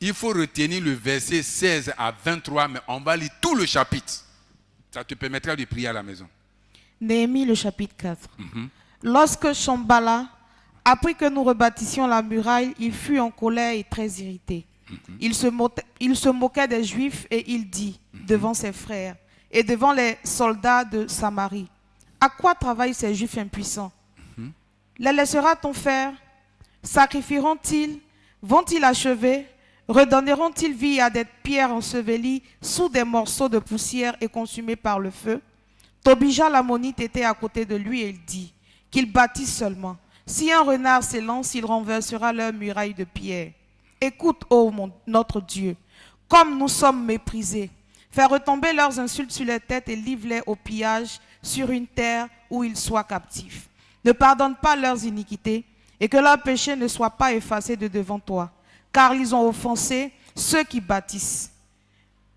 Il faut retenir le verset 16 à 23, mais on va lire tout le chapitre. Ça te permettra de prier à la maison. Néhémie, le chapitre 4. Lorsque Shambhala apprit que nous rebâtissions la muraille, il fut en colère et très irrité. Il se moquait des Juifs et il dit devant ses frères et devant les soldats de Samarie, à quoi travaillent ces Juifs impuissants? Les laissera-t-on faire? Sacrifieront-ils? Vont-ils achever? Redonneront-ils vie à des pierres ensevelies sous des morceaux de poussière et consumées par le feu? Tobija l'ammonite était à côté de lui et il dit qu'ils bâtissent seulement. Si un renard s'élance, il renversera leur muraille de pierre. Écoute, ô notre Dieu, comme nous sommes méprisés. Fais retomber leurs insultes sur les têtes et livre-les au pillage sur une terre où ils soient captifs. Ne pardonne pas leurs iniquités et que leurs péchés ne soient pas effacés de devant toi, car ils ont offensé ceux qui bâtissent.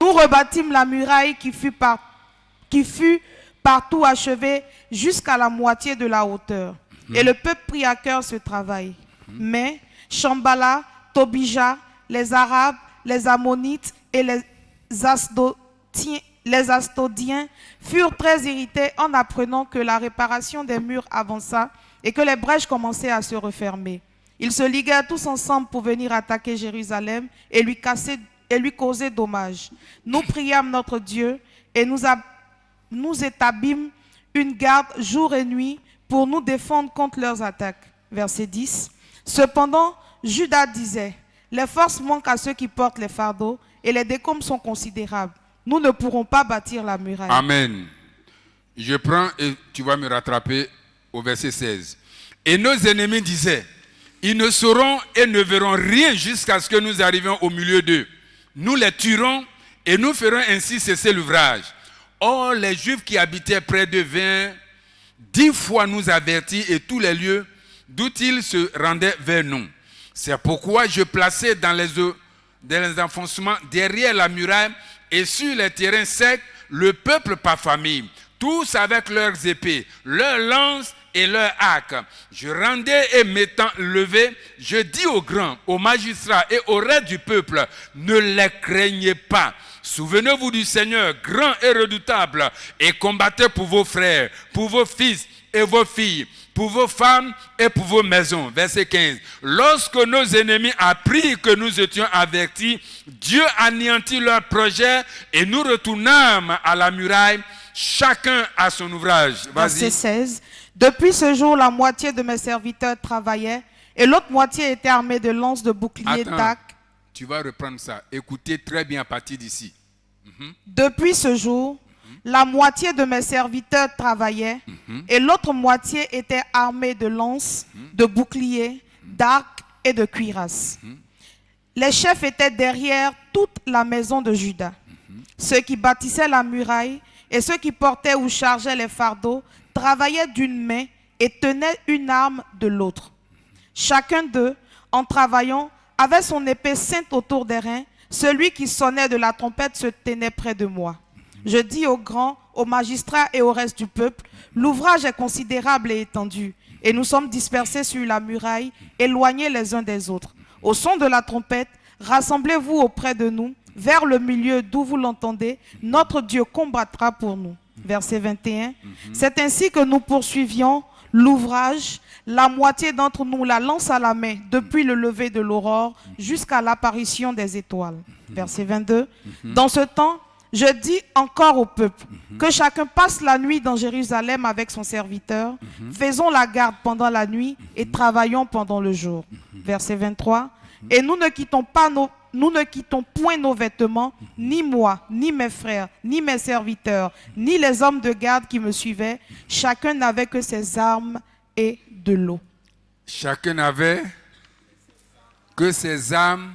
Nous rebâtîmes la muraille qui fut partout achevée jusqu'à la moitié de la hauteur. Et le peuple prit à cœur ce travail. Mais Shambhala, Tobija, les Arabes, les Ammonites et les Astodiens furent très irrités en apprenant que la réparation des murs avança et que les brèches commençaient à se refermer. Ils se liguèrent tous ensemble pour venir attaquer Jérusalem et lui causer dommage. Nous priâmes notre Dieu et nous établîmes une garde jour et nuit pour nous défendre contre leurs attaques. Verset 10. Cependant, Judas disait, les forces manquent à ceux qui portent les fardeaux et les décombres sont considérables. Nous ne pourrons pas bâtir la muraille. Amen. Je prends et tu vas me rattraper au verset 16. Et nos ennemis disaient, ils ne sauront et ne verront rien jusqu'à ce que nous arrivions au milieu d'eux. Nous les tuerons et nous ferons ainsi cesser l'ouvrage. Or, les Juifs qui habitaient près d'eux vinrent 10 fois nous avertir et tous les lieux d'où ils se rendaient vers nous. C'est pourquoi je plaçais dans les enfoncements derrière la muraille et sur les terrains secs le peuple par famille, tous avec leurs épées, leurs lances et leurs arcs. Je rendais et m'étant levé, je dis aux grands, aux magistrats et au reste du peuple, ne les craignez pas. Souvenez-vous du Seigneur, grand et redoutable, et combattez pour vos frères, pour vos fils et vos filles, pour vos femmes et pour vos maisons. Verset 15. Lorsque nos ennemis apprirent que nous étions avertis, Dieu anéantit leurs projets et nous retournâmes à la muraille, chacun à son ouvrage. Verset 16. Depuis ce jour, la moitié de mes serviteurs travaillaient et l'autre moitié était armée de lances, de boucliers, d'arcs. Tu vas reprendre ça. Écoutez très bien à partir d'ici. Depuis ce jour, la moitié de mes serviteurs travaillaient et l'autre moitié était armée de lances, de boucliers, d'arcs et de cuirasses. Les chefs étaient derrière toute la maison de Juda. Ceux qui bâtissaient la muraille et ceux qui portaient ou chargeaient les fardeaux travaillaient d'une main et tenaient une arme de l'autre. Chacun d'eux, en travaillant, avait son épée ceinte autour des reins. Celui qui sonnait de la trompette se tenait près de moi. Je dis aux grands, aux magistrats et au reste du peuple, l'ouvrage est considérable et étendu, et nous sommes dispersés sur la muraille, éloignés les uns des autres. Au son de la trompette, rassemblez-vous auprès de nous, vers le milieu d'où vous l'entendez, notre Dieu combattra pour nous. Verset 21. C'est ainsi que nous poursuivions l'ouvrage, la moitié d'entre nous la lance à la main depuis le lever de l'aurore jusqu'à l'apparition des étoiles. Verset 22. Dans ce temps, je dis encore au peuple que chacun passe la nuit dans Jérusalem avec son serviteur. Faisons la garde pendant la nuit et travaillons pendant le jour. Verset 23. Et nous ne quittons point nos vêtements, ni moi, ni mes frères, ni mes serviteurs, ni les hommes de garde qui me suivaient. Chacun n'avait que ses armes et de l'eau. Chacun n'avait que ses armes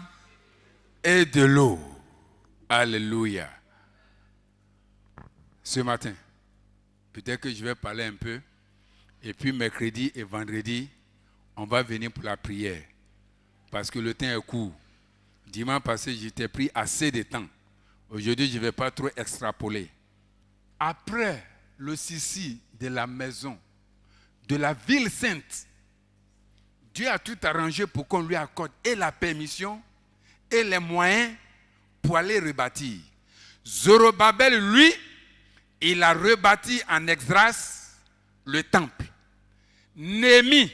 et de l'eau. Alléluia. Ce matin, peut-être que je vais parler un peu, et puis mercredi et vendredi, on va venir pour la prière, parce que le temps est court. Dimanche passé, j'étais pris assez de temps. Aujourd'hui, je ne vais pas trop extrapoler. Après le sissi de la maison, de la ville sainte, Dieu a tout arrangé pour qu'on lui accorde et la permission et les moyens pour aller rebâtir. Zorobabel, lui, il a rebâti en Esdras le temple. Néhémie,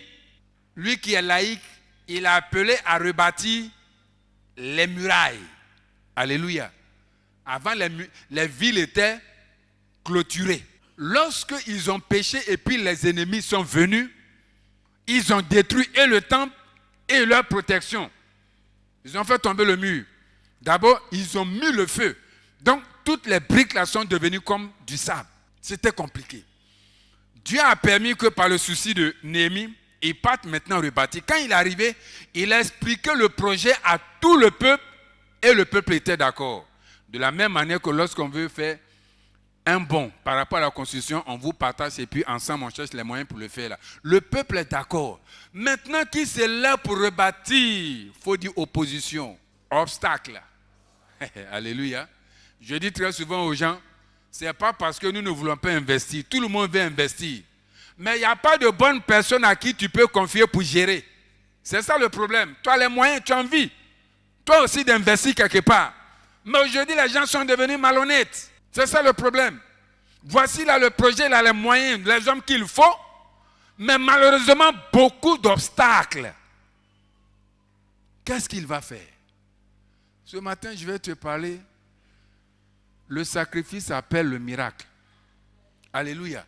lui qui est laïque, il a appelé à rebâtir les murailles. Alléluia. Avant, les villes étaient clôturées. Lorsqu'ils ont péché et puis les ennemis sont venus, ils ont détruit et le temple et leur protection. Ils ont fait tomber le mur. D'abord, ils ont mis le feu. Donc, toutes les briques là sont devenues comme du sable. C'était compliqué. Dieu a permis que par le souci de Néhémie, il parte maintenant rebâtir. Quand il est arrivé, il a expliqué le projet à tout le peuple et le peuple était d'accord. De la même manière que lorsqu'on veut faire un bond par rapport à la construction, on vous partage et puis ensemble on cherche les moyens pour le faire là. Le peuple est d'accord. Maintenant qui c'est là pour rebâtir, il faut dire opposition, obstacle. Alléluia. Je dis très souvent aux gens, ce n'est pas parce que nous ne voulons pas investir. Tout le monde veut investir. Mais il n'y a pas de bonne personne à qui tu peux confier pour gérer. C'est ça le problème. Tu as les moyens, tu as envie. Toi aussi d'investir quelque part. Mais aujourd'hui, les gens sont devenus malhonnêtes. C'est ça le problème. Voici là le projet, là les moyens, les hommes qu'il faut. Mais malheureusement, beaucoup d'obstacles. Qu'est-ce qu'il va faire? Ce matin, je vais te parler. Le sacrifice appelle le miracle. Alléluia.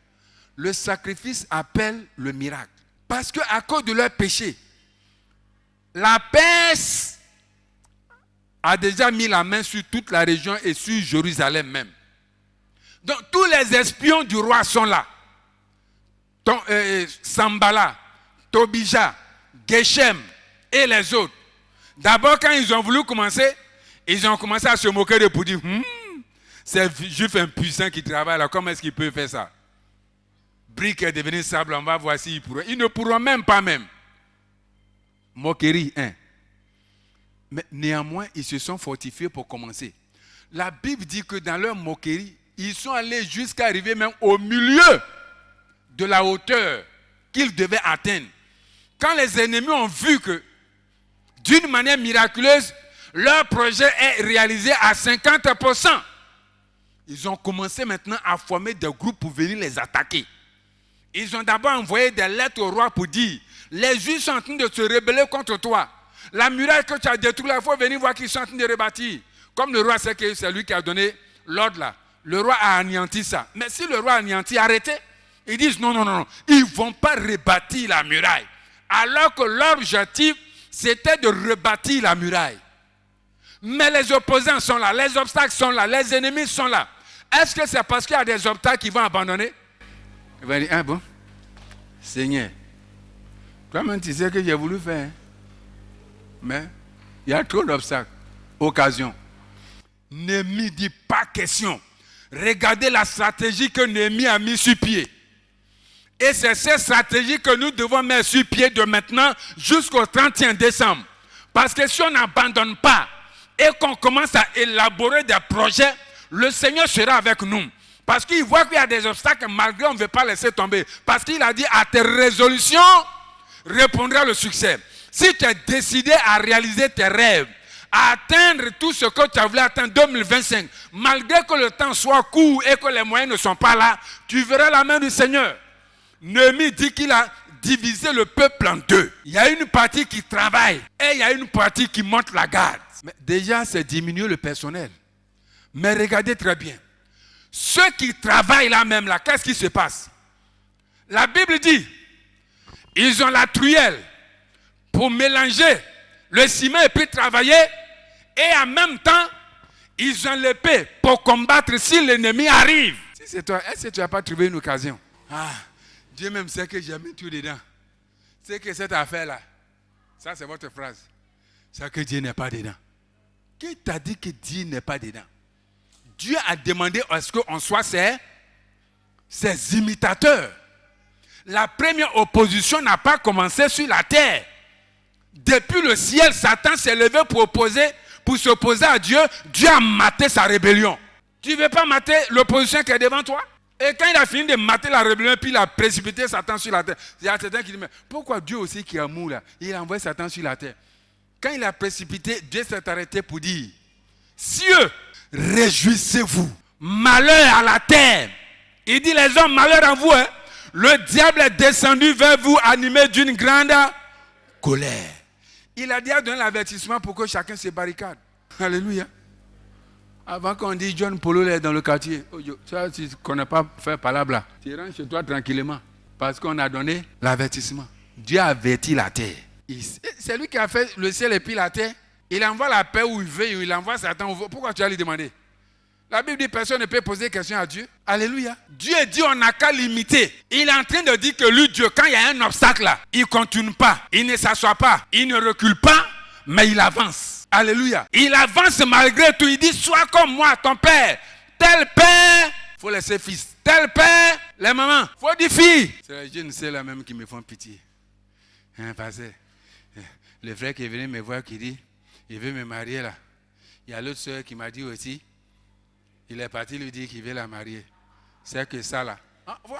Le sacrifice appelle le miracle. Parce qu'à cause de leur péché, la peste a déjà mis la main sur toute la région et sur Jérusalem même. Donc tous les espions du roi sont là. Sambala, Tobija, Geshem et les autres. D'abord quand ils ont voulu commencer, ils ont commencé à se moquer de pour dire c'est juif impuissant qui travaille là, comment est-ce qu'il peut faire ça? Brique est devenue sable, on va voir s'ils pourront. Ils ne pourront même pas même. Moquerie, hein. Mais néanmoins, ils se sont fortifiés pour commencer. La Bible dit que dans leur moquerie, ils sont allés jusqu'à arriver même au milieu de la hauteur qu'ils devaient atteindre. Quand les ennemis ont vu que, d'une manière miraculeuse, leur projet est réalisé à 50%, ils ont commencé maintenant à former des groupes pour venir les attaquer. Ils ont d'abord envoyé des lettres au roi pour dire les Juifs sont en train de se rebeller contre toi. La muraille que tu as détruite, il faut venir voir qu'ils sont en train de rebâtir. Comme le roi sait que c'est lui qui a donné l'ordre là. Le roi a anéanti ça. Mais si le roi a anéanti, arrêtez. Ils disent non. Ils ne vont pas rebâtir la muraille. Alors que leur objectif, c'était de rebâtir la muraille. Mais les opposants sont là, les obstacles sont là, les ennemis sont là. Est-ce que c'est parce qu'il y a des obstacles qu'ils vont abandonner? Il va dire, ah bon, Seigneur, toi-même tu sais que j'ai voulu faire. Mais il y a trop d'obstacles. Occasion. Néhémie dit pas question. Regardez la stratégie que Néhémie a mis sur pied. Et c'est cette stratégie que nous devons mettre sur pied de maintenant jusqu'au 31 décembre. Parce que si on n'abandonne pas et qu'on commence à élaborer des projets, le Seigneur sera avec nous. Parce qu'il voit qu'il y a des obstacles, malgré on ne veut pas laisser tomber. Parce qu'il a dit, à tes résolutions, répondra le succès. Si tu es décidé à réaliser tes rêves, à atteindre tout ce que tu as voulu atteindre en 2025, malgré que le temps soit court et que les moyens ne sont pas là, tu verras la main du Seigneur. Néhémie dit qu'il a divisé le peuple en deux. Il y a une partie qui travaille et il y a une partie qui monte la garde. Mais déjà, c'est diminuer le personnel. Mais regardez très bien. Ceux qui travaillent là même, là, qu'est-ce qui se passe? La Bible dit, ils ont la truelle pour mélanger le ciment et puis travailler. Et en même temps, ils ont l'épée pour combattre si l'ennemi arrive. Si c'est toi, est-ce que tu n'as pas trouvé une occasion? Ah, Dieu même sait que j'ai mis tout dedans. C'est que cette affaire-là, ça c'est votre phrase, c'est que Dieu n'est pas dedans. Qui t'a dit que Dieu n'est pas dedans? Dieu a demandé à ce qu'on soit ses imitateurs. La première opposition n'a pas commencé sur la terre. Depuis le ciel, Satan s'est levé pour s'opposer à Dieu. Dieu a maté sa rébellion. Tu ne veux pas mater l'opposition qui est devant toi? Et quand il a fini de mater la rébellion, puis il a précipité Satan sur la terre. Il y a certains qui disent, mais pourquoi Dieu aussi qui est amour là, il a envoyé Satan sur la terre? quand il a précipité, Dieu s'est arrêté pour dire, cieux, réjouissez-vous, malheur à la terre. Il dit, les hommes, malheur à vous. Hein? Le diable est descendu vers vous, animé d'une grande colère. Il a déjà donné l'avertissement pour que chacun se barricade. Alléluia. Avant qu'on dise John Polo est dans le quartier, ça, tu ne connais pas faire palabre là. Tu rentres chez toi tranquillement. Parce qu'on a donné l'avertissement. Dieu a averti la terre. C'est lui qui a fait le ciel et puis la terre. Il envoie la paix où il veut, il envoie Satan où il veut. Pourquoi tu vas lui demander? La Bible dit personne ne peut poser question à Dieu. Alléluia. Dieu dit on n'a qu'à limiter. Il est en train de dire que lui, Dieu, quand il y a un obstacle là, il ne continue pas, il ne s'assoit pas, il ne recule pas, mais il avance. Alléluia. Il avance malgré tout. Il dit sois comme moi, ton père. Tel père, il faut laisser fils. Tel père, les mamans, il faut dire fille. C'est les jeunes, c'est là même qui me font pitié. Parce que le frère qui est venu me voir qui dit il veut me marier là. Il y a l'autre soeur qui m'a dit aussi. Il est parti lui dire qu'il veut la marier. C'est que ça là.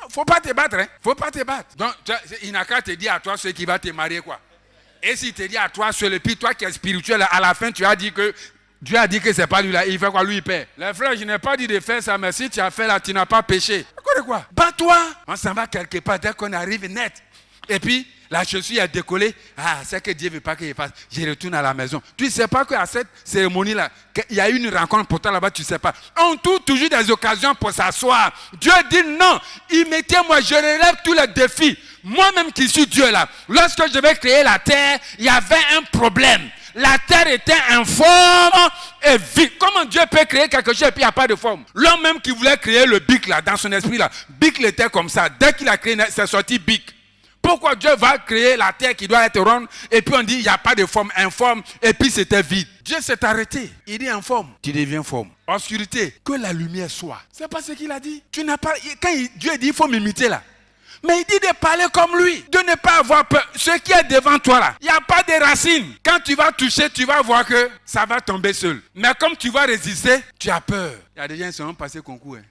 Faut pas te battre, hein. Faut pas te battre. Donc, il n'a qu'à te dire à toi celui qui va te marier quoi. Et s'il te dit à toi seul, et puis toi qui es spirituel, à la fin tu as dit que Dieu a dit que c'est pas lui là, il fait quoi? Lui il perd. Les frères, je n'ai pas dit de faire ça, mais si tu as fait là, tu n'as pas péché. Quoi? Bats-toi. On s'en va quelque part dès qu'on arrive net. Et puis, la chaussure est décollée. Ah, c'est que Dieu ne veut pas que je fasse. Je retourne à la maison. Tu ne sais pas qu'à cette cérémonie-là, il y a eu une rencontre pour toi là-bas, tu ne sais pas. On trouve toujours des occasions pour s'asseoir. Dieu dit non. Imitez-moi, je relève tous les défis. Moi-même qui suis Dieu là, lorsque je vais créer la terre, il y avait un problème. La terre était informe et vide. Comment Dieu peut créer quelque chose et puis il n'y a pas de forme? L'homme même qui voulait créer le bic là, dans son esprit là, bic était comme ça. Dès qu'il a créé, c'est sorti bic. Pourquoi Dieu va créer la terre qui doit être ronde et puis on dit il n'y a pas de forme, informe et puis c'était vide? Dieu s'est arrêté. Il dit informe, tu deviens forme. Obscurité, que la lumière soit. C'est pas ce qu'il a dit. Tu n'as pas. Quand Dieu dit il faut m'imiter là. Mais il dit de parler comme lui, de ne pas avoir peur. Ce qui est devant toi là, il n'y a pas de racines. Quand tu vas toucher, tu vas voir que ça va tomber seul. Mais comme tu vas résister, tu as peur. Il y a des gens qui sont passés concours. Hein.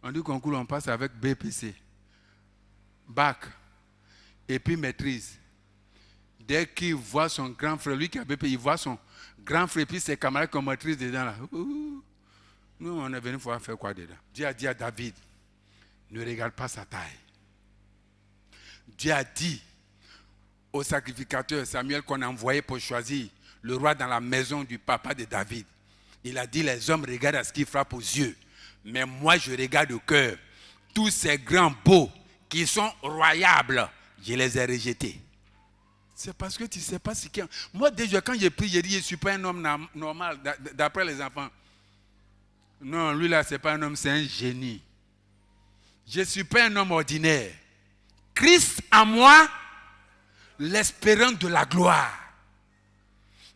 On dit concours, on passe avec BPC, bac, et puis maîtrise. Dès qu'il voit son grand frère, lui qui a BPC, il voit son grand frère et puis ses camarades qui ont maîtrise dedans là. Nous, on est venu voir faire quoi dedans? Dieu a dit à David, ne regarde pas sa taille. Dieu a dit au sacrificateur Samuel qu'on a envoyé pour choisir le roi dans la maison du papa de David. Il a dit les hommes regardent à ce qui frappe aux yeux. Mais moi je regarde au cœur. Tous ces grands beaux qui sont royables, je les ai rejetés. C'est parce que tu ne sais pas ce qu'il y a. Moi déjà quand j'ai pris, j'ai dit je ne suis pas un homme normal d'après les enfants. Non, lui là c'est pas un homme, c'est un génie. Je ne suis pas un homme ordinaire. Christ en moi, l'espérance de la gloire.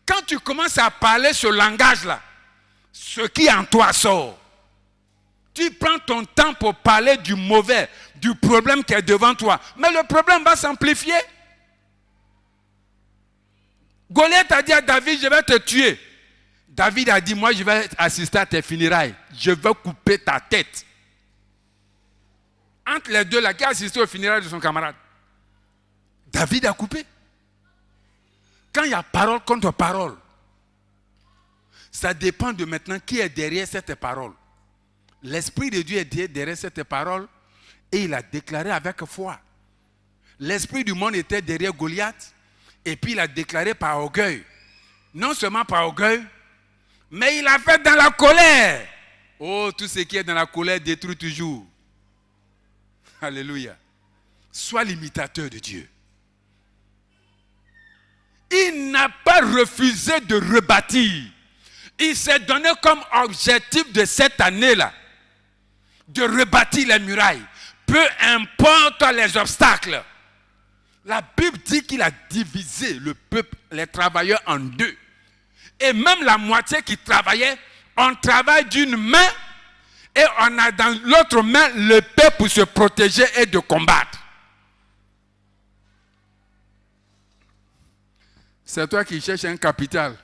Quand tu commences à parler ce langage-là, ce qui en toi sort, tu prends ton temps pour parler du mauvais, du problème qui est devant toi. Mais le problème va s'amplifier. Goliath a dit à David, je vais te tuer. David a dit, moi je vais assister à tes funérailles. Je vais couper ta tête. Entre les deux, là, qui a assisté au funérailles de son camarade? David a coupé. Quand il y a parole contre parole, ça dépend de maintenant qui est derrière cette parole. L'Esprit de Dieu est derrière cette parole et il a déclaré avec foi. L'Esprit du monde était derrière Goliath et puis il a déclaré par orgueil. Non seulement par orgueil, mais il a fait dans la colère. Oh, tout ce qui est dans la colère détruit toujours. Alléluia. Sois l'imitateur de Dieu. Il n'a pas refusé de rebâtir. Il s'est donné comme objectif de cette année-là de rebâtir les murailles. Peu importe les obstacles. La Bible dit qu'il a divisé le peuple, les travailleurs en deux. Et même la moitié qui travaillait, on travaille d'une main et on a dans l'autre main le paix pour se protéger et de combattre. C'est toi qui cherches un capital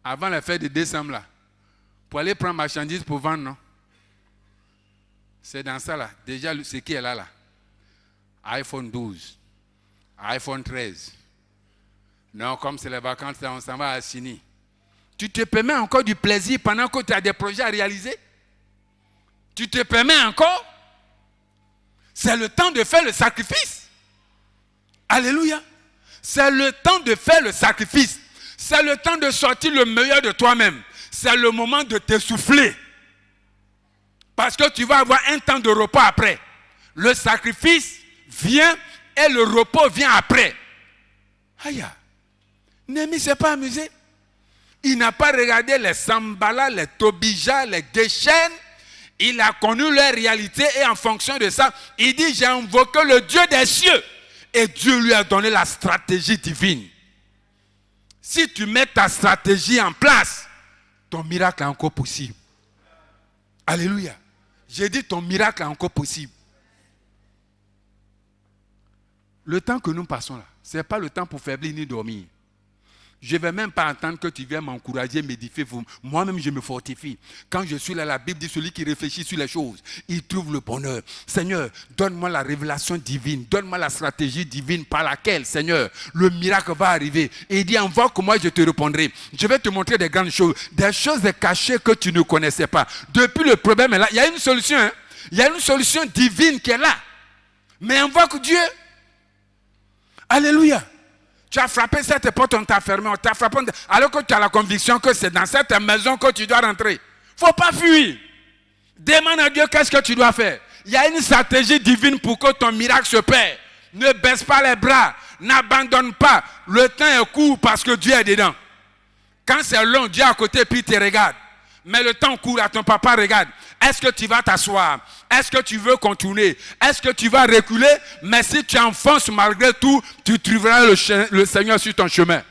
avant la fête de décembre là, pour aller prendre marchandises pour vendre, non? C'est dans ça là. Déjà, ce qui est là. iPhone 12, iPhone 13, Non, comme c'est les vacances, là, on s'en va à Sini. Tu te permets encore du plaisir pendant que tu as des projets à réaliser? Tu te permets encore? C'est le temps de faire le sacrifice. Alléluia. C'est le temps de faire le sacrifice. C'est le temps de sortir le meilleur de toi-même. C'est le moment de t'essouffler. Parce que tu vas avoir un temps de repos après. Le sacrifice vient et le repos vient après. Aïe. Néhémie ne s'est pas amusé. Il n'a pas regardé les Sambala, les Tobija, les Geshen. Il a connu leur réalité et en fonction de ça, il dit, j'ai invoqué le Dieu des cieux. Et Dieu lui a donné la stratégie divine. Si tu mets ta stratégie en place, ton miracle est encore possible. Alléluia. J'ai dit ton miracle est encore possible. Le temps que nous passons là, ce n'est pas le temps pour faiblir ni dormir. Je ne vais même pas attendre que tu viennes m'encourager, m'édifier. Moi-même, je me fortifie. Quand je suis là, la Bible dit, celui qui réfléchit sur les choses, il trouve le bonheur. Seigneur, donne-moi la révélation divine. Donne-moi la stratégie divine par laquelle, Seigneur, le miracle va arriver. Et il dit, envoie-moi, je te répondrai. Je vais te montrer des grandes choses. Des choses cachées que tu ne connaissais pas. Depuis le problème est là. Il y a une solution. Hein? Il y a une solution divine qui est là. Mais invoque Dieu. Alléluia. Tu as frappé cette porte, on t'a fermé, on t'a frappé. Alors que tu as la conviction que c'est dans cette maison que tu dois rentrer. Il ne faut pas fuir. Demande à Dieu qu'est-ce que tu dois faire. Il y a une stratégie divine pour que ton miracle se perd. Ne baisse pas les bras. N'abandonne pas. Le temps est court parce que Dieu est dedans. Quand c'est long, Dieu est à côté puis il te regarde. Mais le temps court, là, ton papa regarde. Est-ce que tu vas t'asseoir? Est-ce que tu veux contourner? Est-ce que tu vas reculer? Mais si tu enfonces malgré tout, tu trouveras le Seigneur sur ton chemin.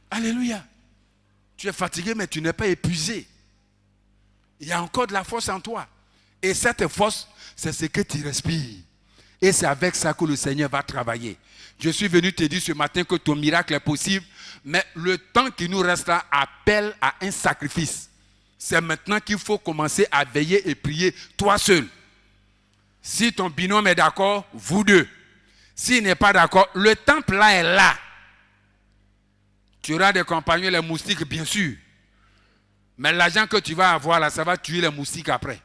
Alléluia. Tu es fatigué, mais tu n'es pas épuisé. Il y a encore de la force en toi. Et cette force, c'est ce que tu respires. Et c'est avec ça que le Seigneur va travailler. Je suis venu te dire ce matin que ton miracle est possible. Mais le temps qui nous reste là appelle à un sacrifice. C'est maintenant qu'il faut commencer à veiller et prier toi seul. Si ton binôme est d'accord, vous deux. S'il n'est pas d'accord, le temple là est là. Tu auras des compagnons, les moustiques, bien sûr. Mais l'argent que tu vas avoir là, ça va tuer les moustiques après.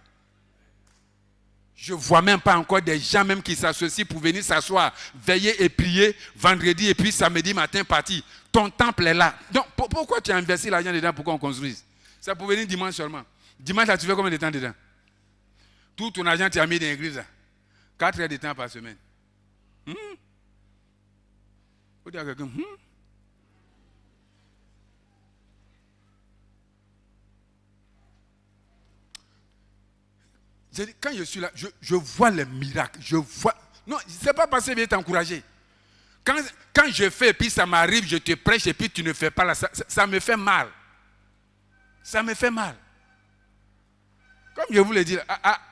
Je ne vois même pas encore des gens même qui s'associent pour venir s'asseoir, veiller et prier vendredi et puis samedi matin partir. Ton temple est là. Donc pourquoi tu as investi l'argent dedans pour qu'on construise? Ça peut venir dimanche seulement. Dimanche, là, tu fais combien de temps dedans? Tout ton argent, tu as mis dans l'église là. 4 heures de temps par semaine. Faut dire à quelqu'un, Quand je suis là, je vois les miracles. Je vois. Non, ce n'est pas parce que je vais t'encourager. Quand je fais, puis ça m'arrive, je te prêche, et puis tu ne fais pas là, ça me fait mal. Ça me fait mal. Comme je vous l'ai dit,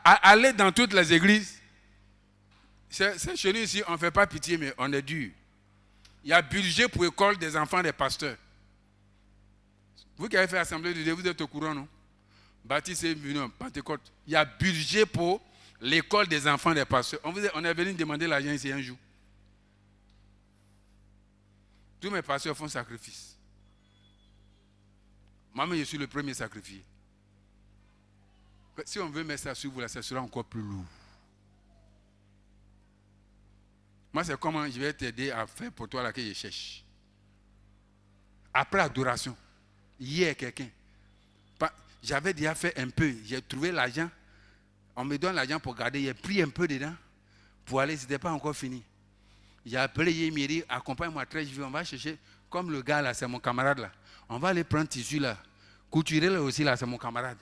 aller dans toutes les églises, c'est chez nous ici, on ne fait pas pitié, mais on est dur. Il y a budget pour l'école des enfants des pasteurs. Vous qui avez fait l'Assemblée de Dieu, vous êtes au courant, non? Baptiste et Pentecôte. Il y a budget pour l'école des enfants des pasteurs. On est venu demander l'argent ici un jour. Tous mes pasteurs font sacrifice. Moi-même, je suis le premier sacrifié. Si on veut mettre ça sur vous, là, ça sera encore plus lourd. Moi, c'est comment je vais t'aider à faire pour toi là que je cherche. Après adoration, hier, quelqu'un, j'avais déjà fait un peu, j'ai trouvé l'argent. On me donne l'argent pour garder, j'ai pris un peu dedans pour aller, ce n'était pas encore fini. J'ai appelé Yémiri, accompagne-moi très vite, on va chercher, comme le gars là, c'est mon camarade là. On va aller prendre tissu là, couturer là aussi là, c'est mon camarade.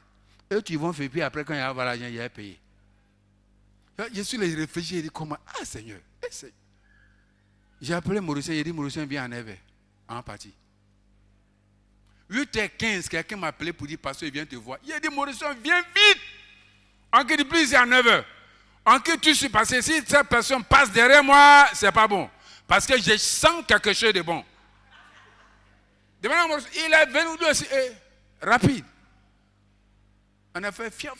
Eux, tu vont faire, puis après quand il y a l'argent, il y a payé. Je suis les réfléchis, j'ai dit comment? Ah Seigneur, j'ai appelé Mauricien, il dit Mauricien viens en 9h, en partie. 8h15, quelqu'un m'a appelé pour dire pasteur, il vient te voir. Il a dit Mauricien, viens vite. En qui dit plus, c'est à 9h. En qui tu suis passé, si cette personne passe derrière moi, c'est pas bon. Parce que je sens quelque chose de bon. Il est venu aussi, rapide. On a fait fier.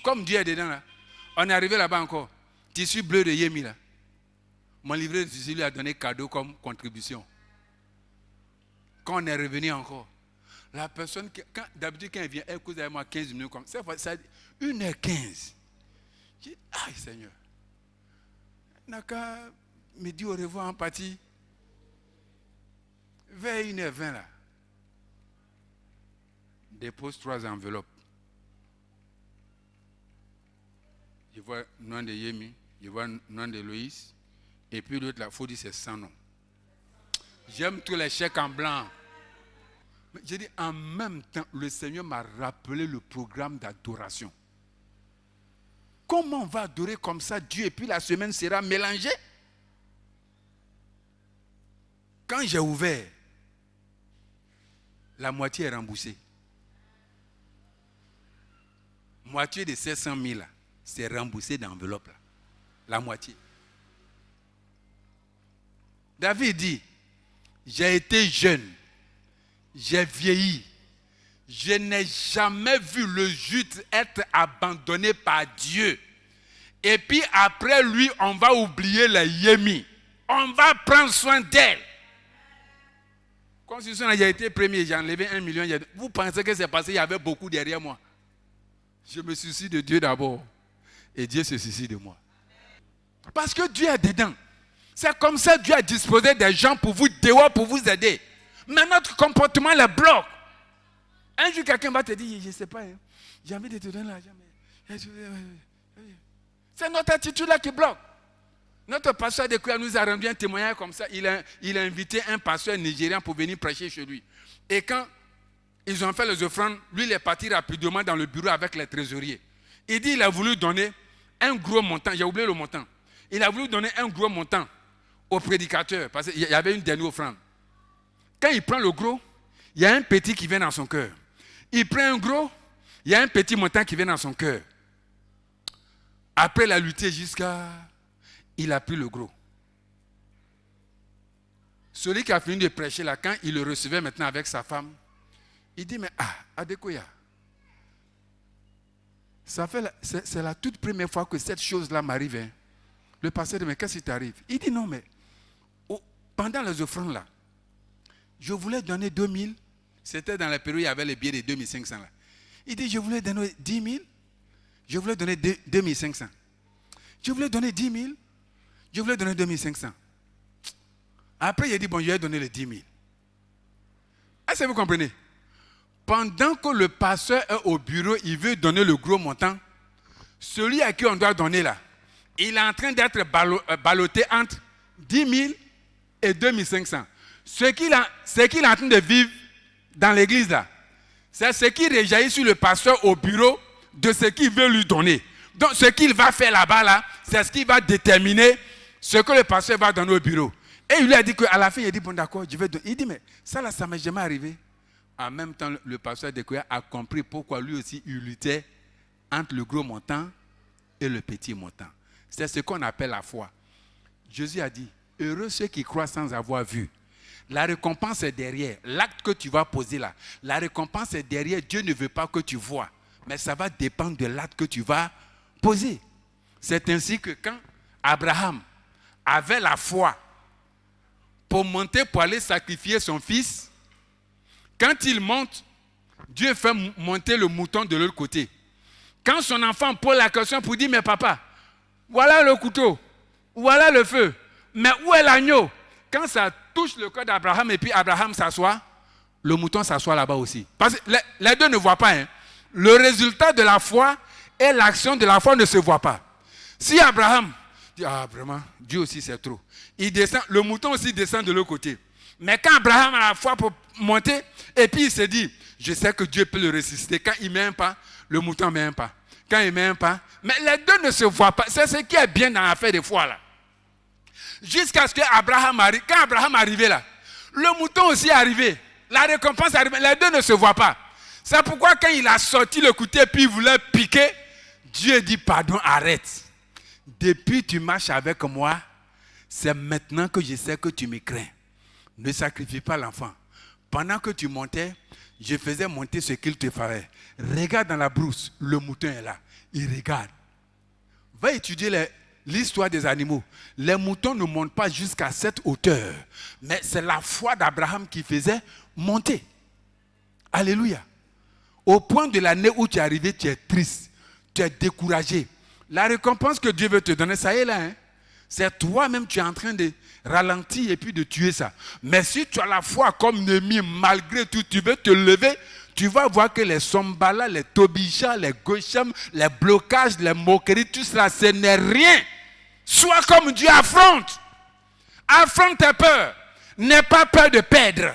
Comme Dieu est dedans là. On est arrivé là-bas encore. Tissu bleu de Yémi là. Mon livret de Suisse lui a donné cadeau comme contribution. Quand on est revenu encore, la personne, d'habitude quand elle vient, elle cause avec moi 15 minutes. Cette fois, ça 1h15. J'ai dit, aïe Seigneur, n'a qu'à me dire au revoir en partie. Vers 1h20 là. Dépose 3 enveloppes. Je vois le nom de Yemi, je vois le nom de Loïs, et puis l'autre là, il faut dire c'est sans nom. J'aime tous les chèques en blanc. Mais j'ai dit, en même temps, le Seigneur m'a rappelé le programme d'adoration. Comment on va adorer comme ça Dieu et puis la semaine sera mélangée? Quand j'ai ouvert, la moitié est remboursée. Moitié de 700 000, c'est remboursé d'enveloppe. Là. La moitié. David dit, j'ai été jeune, j'ai vieilli, je n'ai jamais vu le juste être abandonné par Dieu. Et puis après lui, on va oublier les Yémi. On va prendre soin d'elle. Constitution a été premier, j'ai enlevé 1 million. Vous pensez que c'est passé, il y avait beaucoup derrière moi. Je me soucie de Dieu d'abord. Et Dieu se soucie de moi. Parce que Dieu est dedans. C'est comme ça que Dieu a disposé des gens pour vous dehors, pour vous aider. Mais notre comportement les bloque. Un jour, quelqu'un va te dire, je ne sais pas, hein, j'ai envie de te donner l'argent. Mais... C'est notre attitude là qui bloque. Notre pasteur de Kouya nous a rendu un témoignage comme ça. Il a invité un pasteur nigérien pour venir prêcher chez lui. Et quand ils ont fait les offrandes, lui il est parti rapidement dans le bureau avec les trésoriers. Il dit qu'il a voulu donner un gros montant. J'ai oublié le montant. Il a voulu donner un gros montant au prédicateur parce qu'il y avait une dernière offrande. Quand il prend le gros, il y a un petit qui vient dans son cœur. Il prend un gros, il y a un petit montant qui vient dans son cœur. Après la lutter jusqu'à... Il a pris le gros. Celui qui a fini de prêcher là, quand il le recevait maintenant avec sa femme, il dit, mais Adekoya, c'est la toute première fois que cette chose-là m'arrive. Hein. Le pasteur dit, mais qu'est-ce qui t'arrive? Il dit, non, mais pendant les offrandes là, je voulais donner 2000. C'était dans la période où il y avait les billets de 2500 là. Il dit, je voulais donner 10 000. Je voulais donner 2500. Je voulais donner 10 000. Je voulais donner 2500. Après, il a dit, bon, je vais donner les 10 000. Est-ce que vous comprenez? Pendant que le pasteur est au bureau, il veut donner le gros montant. Celui à qui on doit donner là, il est en train d'être ballotté entre 10 000 et 2500. Ce qu'il est en train de vivre dans l'église là, c'est ce qui réjaillit sur le pasteur au bureau de ce qu'il veut lui donner. Donc, ce qu'il va faire là-bas, là, c'est ce qui va déterminer ce que le pasteur va donner au bureau. Et il lui a dit qu'à la fin, il a dit, bon d'accord, je vais donner. Il dit, mais ça là, ça ne m'est jamais arrivé. En même temps, le pasteur de Kouya a compris pourquoi lui aussi, il luttait entre le gros montant et le petit montant. C'est ce qu'on appelle la foi. Jésus a dit, heureux ceux qui croient sans avoir vu. La récompense est derrière. L'acte que tu vas poser là, la récompense est derrière. Dieu ne veut pas que tu vois. Mais ça va dépendre de l'acte que tu vas poser. C'est ainsi que quand Abraham avait la foi pour monter pour aller sacrifier son fils, quand il monte, Dieu fait monter le mouton de l'autre côté. Quand son enfant pose la question pour dire, mais papa, voilà le couteau, voilà le feu, mais où est l'agneau? Quand ça touche le corps d'Abraham et puis Abraham s'assoit, le mouton s'assoit là-bas aussi. Parce que les deux ne voient pas. Hein. Le résultat de la foi et l'action de la foi ne se voient pas. Si Abraham dit, vraiment, Dieu aussi c'est trop. Il descend, le mouton aussi descend de l'autre côté. Mais quand Abraham a la foi pour monter, et puis il se dit, je sais que Dieu peut le ressusciter. Quand il met un pas, le mouton met un pas. Quand il met un pas, mais les deux ne se voient pas. C'est ce qui est bien dans l'affaire des foi là. Jusqu'à ce que Abraham arrive. Quand Abraham est arrivé là, le mouton aussi est arrivé. La récompense est arrivée. Les deux ne se voient pas. C'est pourquoi quand il a sorti le couteau puis il voulait piquer, Dieu dit, pardon, arrête. Depuis que tu marches avec moi, c'est maintenant que je sais que tu me crains. Ne sacrifie pas l'enfant. Pendant que tu montais, je faisais monter ce qu'il te fallait. Regarde dans la brousse, le mouton est là. Il regarde. Va étudier l'histoire des animaux. Les moutons ne montent pas jusqu'à cette hauteur. Mais c'est la foi d'Abraham qui faisait monter. Alléluia. Au point de l'année où tu es arrivé, tu es triste. Tu es découragé. La récompense que Dieu veut te donner, ça y est là. Hein? C'est toi-même, tu es en train de ralentir et puis de tuer ça. Mais si tu as la foi comme Néhémie, malgré tout, tu veux te lever, tu vas voir que les Sombala, les Tobisha, les Gosham, les blocages, les moqueries, tout cela, ce n'est rien. Sois comme Dieu, affronte. Affronte tes peurs. N'aie pas peur de perdre.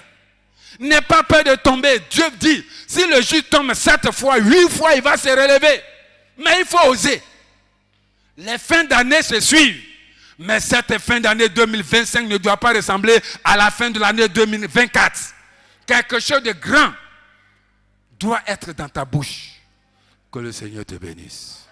N'aie pas peur de tomber. Dieu dit, si le juge tombe 7 fois, 8 fois, il va se relever. Mais il faut oser. Les fins d'année se suivent. Mais cette fin d'année 2025 ne doit pas ressembler à la fin de l'année 2024. Quelque chose de grand doit être dans ta bouche. Que le Seigneur te bénisse.